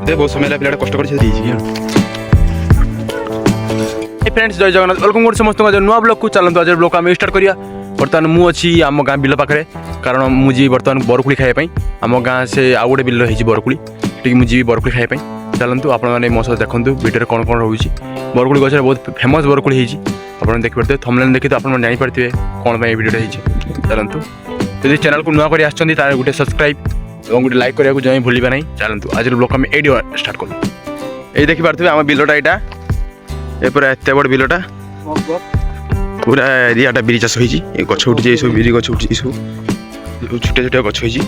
बहुत समय पिला कष्ट कर फ्रेंड्स जय जगन्नाथ वेलकम कर समस्त नुआ ब्लॉग को चलते आज ब्लॉग आम स्टार्ट करिया। बर्तमान मुझे आम गाँ बिल पाखे कारण मुझे बर्तमान बरकुली खाइबाई आम गाँ से आउ गोटे बिल हो बरकुली ठीक मुझे बरकुली खाइबाई चलतु आपने मो सह देखूँ वीडियो कौन कौन रोचे बरकुली गच बहुत फेमस बरकुली आप देखिए थंबनेल देखिए आप जानीपारे कौन वीडियो चलतु यदि चैनल को नुआ कर गोटे सब्सक्राइब और गोटे लाइक करने को भूलिबा नहीं। चलतु आज ब्लॉग आम ये स्टार्ट करूँ ये देखिपे आम बिलटा यहाँ ये पूरा एत बड़ बिलटा पूरा एरियाटा बिरी चाष होती गछ उठी सब बिरी गछ उठी सब छोटे छोटे गछ होती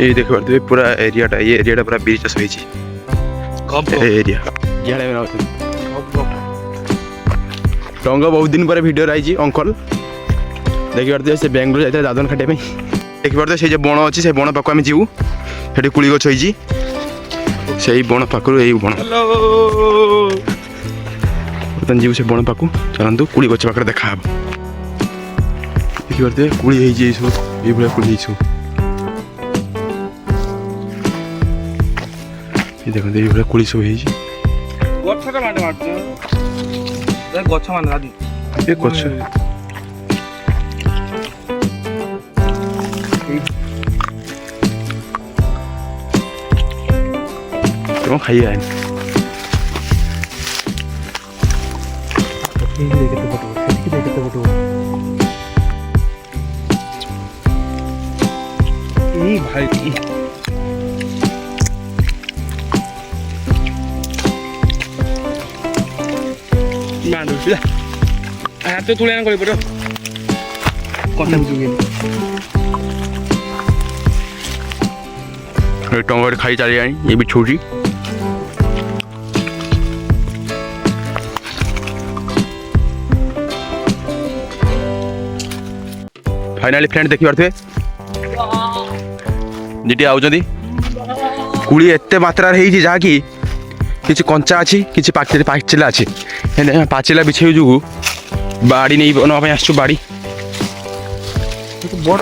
ये देखिए पूरा एरियाटा ये एरियाटा पूरा बिरी चाष होती एरिया टंग बहुत दिन पर वीडियो आई अंकल देखिए से बेंगलोर जाते दादन खाटे देखिए से बण अच्छी से बण पाक आम जीवु से कुड़ी गछ होती से बण पाखर यही बण बर्तमान जीव से बण पाक चलतु कुड़ी गछ पाखे देखा देखिए कुड़ी सब ये कुड़ी सब ये देखते ये कुड़ी सब कौन खाई आए भाई हाथ तुले टमाटर खाई चली आई ये भी छोटी फाइनाली फ्रेंड देखी पारे जी आउदी कुड़ी एत मात्रा जहाँकि किसी कंचा अच्छी किसी पाचिला अच्छी पाचिला बिछे जो बाड़ी नहीं नापी आसु बाड़ी बड़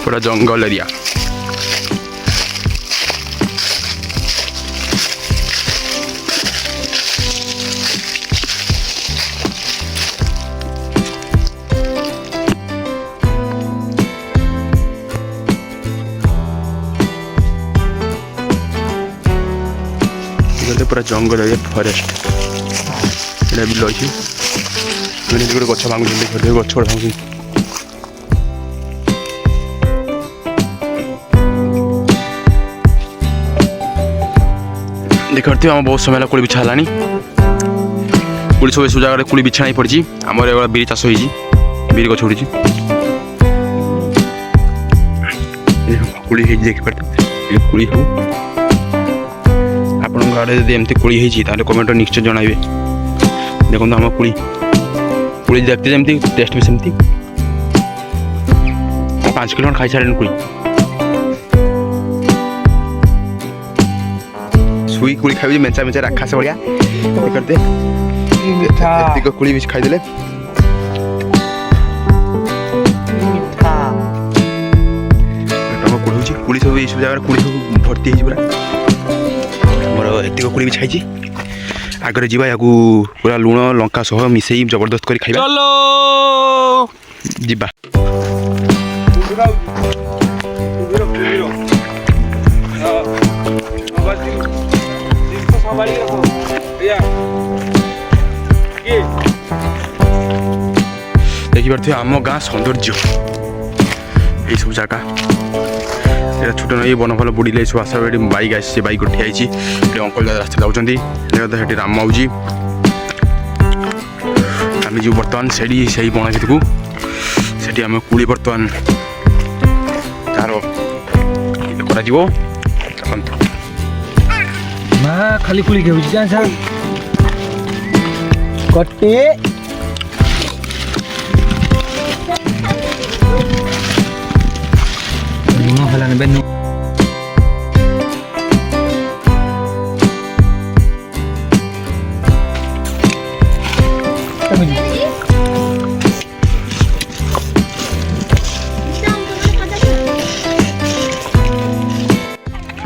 पूरा जंगल एरिया पूरा जंगल एरिया फॉरेस्ट ये बिल अच्छी गोटे गछ भांगुन गछ भांगुन देखते आम बहुत समय कुड़ी बिछा है कुड़ी सब जगह कुड़ी बिछा नहीं पड़ी आम बिरी चाष होती बिरी गछ उड़ी कुड़ी देखिए कुड़ी सब आप आड़े एमती कुड़ी होती कमेंट निश्चय जनइबे देखो आम कुड़ी कुड़ी देखते जमी टेस्ट भी सेमती 5 किलो खाई सारे कुड़ी सुई कुड़ी खाई मेचा मेचा रखा से बढ़िया करते कुड़ी भी खाईदे कुड़ी सब ये सब जगह कुड़ी सब भर्ती पूरा मोर एतिक कुड़ी भी खाई आगे जावा या पूरा लुण लंका सह मिसई जबरदस्त कर खाइबा चलो जीवा देखिए आम गाँ सौंदर्य ये सब जगह छोट नई बन फल बुड़े सब आस बैक आसी बैक उठी आई अंकल रास्ता जाऊँच राम आउजी आम जो बर्तमान से बण भितर को आम कुड़ी बर्तमान ଗାଁର କରାଯିବ ଦେଖନ୍ତୁ। ମା ଖାଲି କୁଳି ହେଉଛି ଜାଣ ସାର୍ କଟେ ଲୁଣ ହେଲାନି ବେନୁ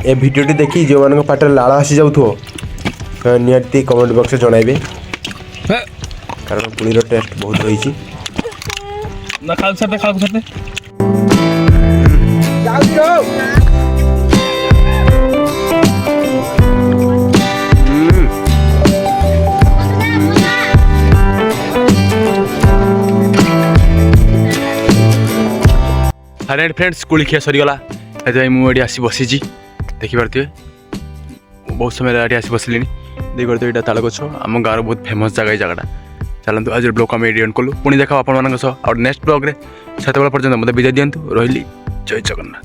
ए भिडियोटी देखी जो मान पाटे लाल आसी जाऊथो निहाती कमेंट बॉक्स में जणाइबे कारण पुलीर टेस्ट बहुत रही ना खाल सकते हाय फ्रेंड्स कुली खिया सरीगला ये मुझे आसी बसीची देखिपे बहुत समय ये आसी बसली देखिए यहाँ ताल गछ आम गाँव बहुत फेमस जगह ये जगह चलते आज ब्लॉग आम एंड कलु पुणी देखा आप नेक्स्ट ब्लॉग रे से पर्यटन मतलब विजय दिंतु रही जय जगन्नाथ।